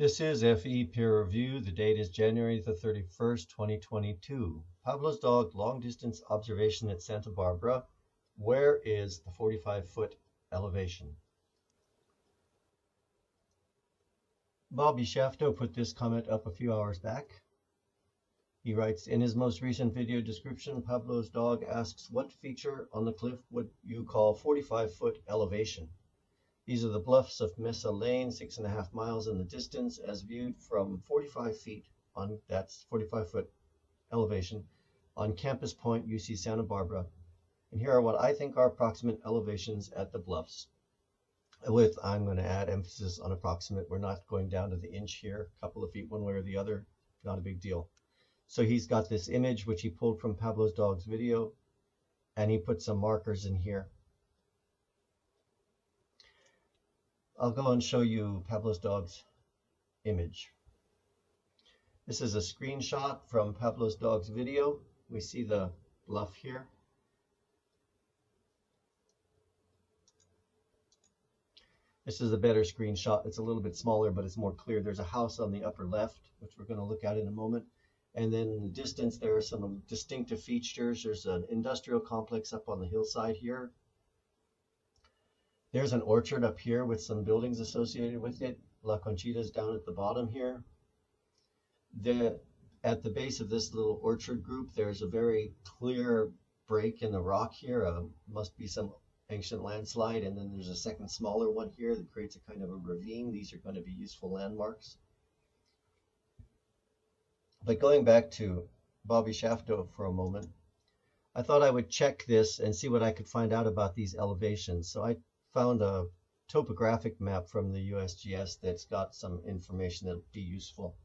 This is FE Peer Review. The date is January the 31st, 2022. Pablosdog long distance observation at Santa Barbara. Where is the 45-foot elevation? Bobby Shafto put this comment up a few hours back. He writes, in his most recent video description, Pablosdog asks, what feature on the cliff would you call 45-foot elevation? These are the bluffs of Mesa Lane, 6.5 miles in the distance, as viewed from 45 feet on, that's 45-foot elevation, on Campus Point, UC Santa Barbara. And here are what I think are approximate elevations at the bluffs. I'm going to add emphasis on approximate. We're not going down to the inch here, a couple of feet one way or the other, not a big deal. So he's got this image, which he pulled from Pablosdog's video, and he put some markers in here. I'll go and show you Pablosdog's image. This is a screenshot from Pablosdog's video. We see the bluff here. This is a better screenshot. It's a little bit smaller, but it's more clear. There's a house on the upper left, which we're going to look at in a moment. And then in the distance, there are some distinctive features. There's an industrial complex up on the hillside here. There's an orchard up here with some buildings associated with it. La Conchita's down at the bottom here. At the base of this little orchard group, there's a very clear break in the rock here. Must be some ancient landslide. And then there's a second smaller one here that creates a kind of a ravine. These are going to be useful landmarks. But going back to Bobby Shafto for a moment, I thought I would check this and see what I could find out about these elevations. So I found a topographic map from the USGS that's got some information that'll be useful.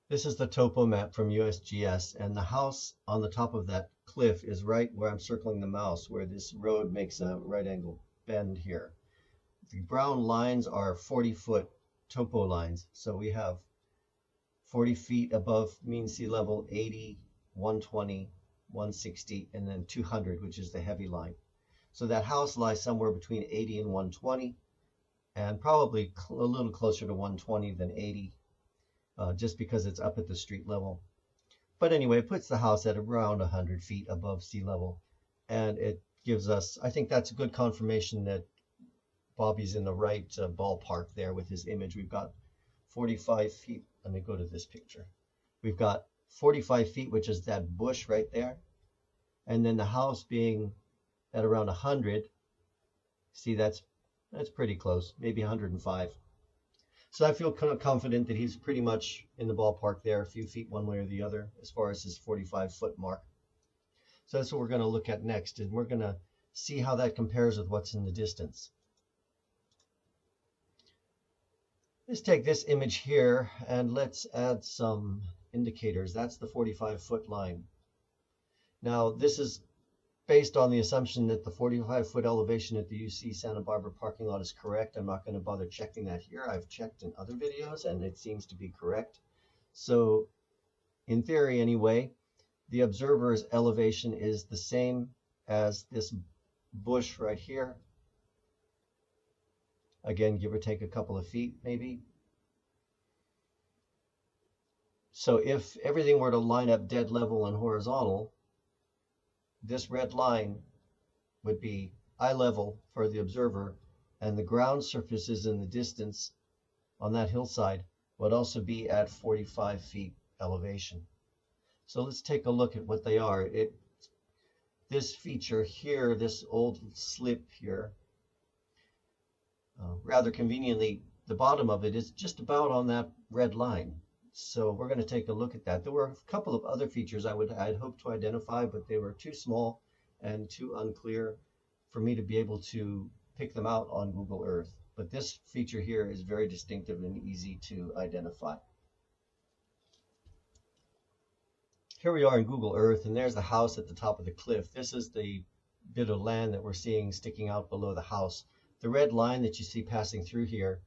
This is the topo map from USGS, and the house on the top of that cliff is right where I'm circling the mouse, where this road makes a right angle bend here. The brown lines are 40-foot topo lines. So we have 40 feet above mean sea level, 80, 120, 160, and then 200, which is the heavy line. So that house lies somewhere between 80 and 120, and probably a little closer to 120 than 80, just because it's up at the street level. But anyway, it puts the house at around 100 feet above sea level, and it gives us, I think that's a good confirmation that Bobby's in the right ballpark there with his image. We've got 45 feet. Let me go to this picture. We've got 45 feet, which is that bush right there. And then the house being at around 100. See, that's pretty close, maybe 105. So I feel kind of confident that he's pretty much in the ballpark there, a few feet one way or the other, as far as his 45-foot mark. So that's what we're going to look at next, and we're going to see how that compares with what's in the distance. Let's take this image here and let's add some indicators. That's the 45-foot line. Now, this is based on the assumption that the 45-foot elevation at the UC Santa Barbara parking lot is correct. I'm not going to bother checking that here. I've checked in other videos and it seems to be correct. So, in theory anyway, the observer's elevation is the same as this bush right here. Again, give or take a couple of feet, maybe. So if everything were to line up dead level and horizontal, this red line would be eye level for the observer, and the ground surfaces in the distance on that hillside would also be at 45 feet elevation. So let's take a look at what they are. This feature here, this old slip here, rather conveniently, the bottom of it is just about on that red line. So we're going to take a look at that. There were a couple of other features I'd hoped to identify, but they were too small and too unclear for me to be able to pick them out on Google Earth. But this feature here is very distinctive and easy to identify. Here we are in Google Earth, and there's the house at the top of the cliff. This is the bit of land that we're seeing sticking out below the house. The red line that you see passing through here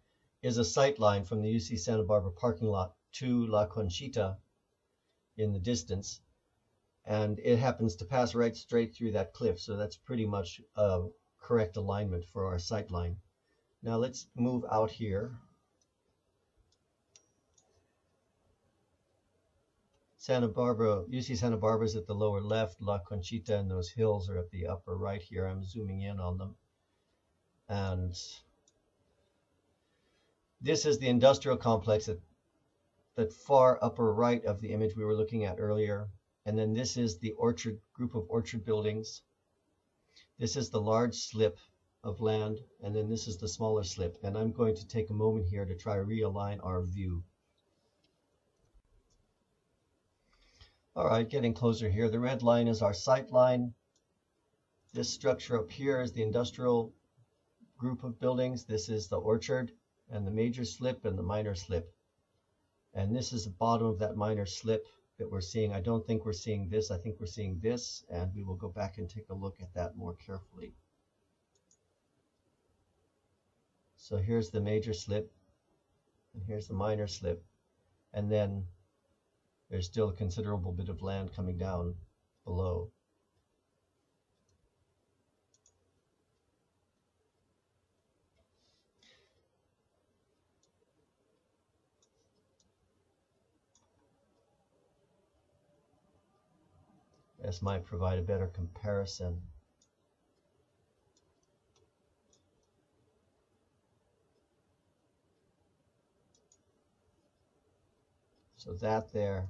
is a sight line from the UC Santa Barbara parking lot to La Conchita in the distance. And it happens to pass right straight through that cliff. So that's pretty much a correct alignment for our sight line. Now let's move out here. Santa Barbara, you see Santa Barbara's at the lower left, La Conchita and those hills are at the upper right here. I'm zooming in on them. And this is the industrial complex at the far upper right of the image we were looking at earlier. And then this is the orchard group of orchard buildings. This is the large slip of land, and then this is the smaller slip. And I'm going to take a moment here to try to realign our view. All right, getting closer here. The red line is our sight line. This structure up here is the industrial group of buildings. This is the orchard and the major slip and the minor slip. And this is the bottom of that minor slip that we're seeing. I don't think we're seeing this. I think we're seeing this, and we will go back and take a look at that more carefully. So here's the major slip, and here's the minor slip, and then there's still a considerable bit of land coming down below. This might provide a better comparison. So that there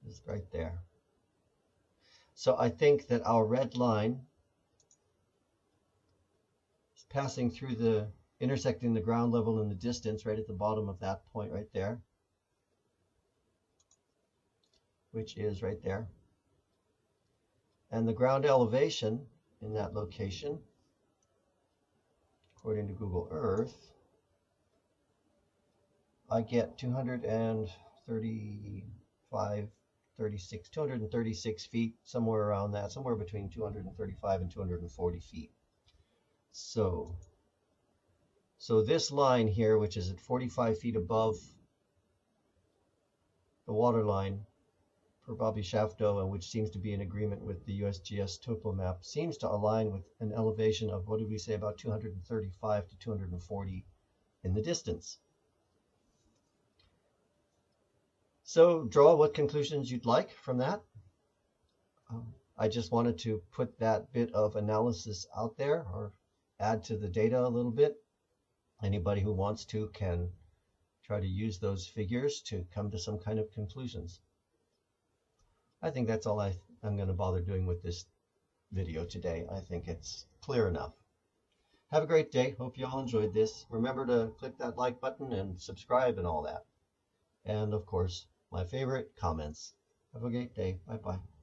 is right there. So I think that our red line is passing through the, intersecting the ground level in the distance right at the bottom of that point right there, which is right there. And the ground elevation in that location, according to Google Earth, I get 236 feet, somewhere around that, somewhere between 235 and 240 feet. So this line here, which is at 45 feet above the water line for Bobby Shafto, and which seems to be in agreement with the USGS topo map, seems to align with an elevation of, what did we say, about 235 to 240 in the distance. So draw what conclusions you'd like from that. I just wanted to put that bit of analysis out there, or add to the data a little bit. Anybody who wants to can try to use those figures to come to some kind of conclusions. I think that's all I'm going to bother doing with this video today. I think it's clear enough. Have a great day. Hope you all enjoyed this. Remember to click that like button and subscribe and all that. And of course, my favorite, comments. Have a great day. Bye-bye.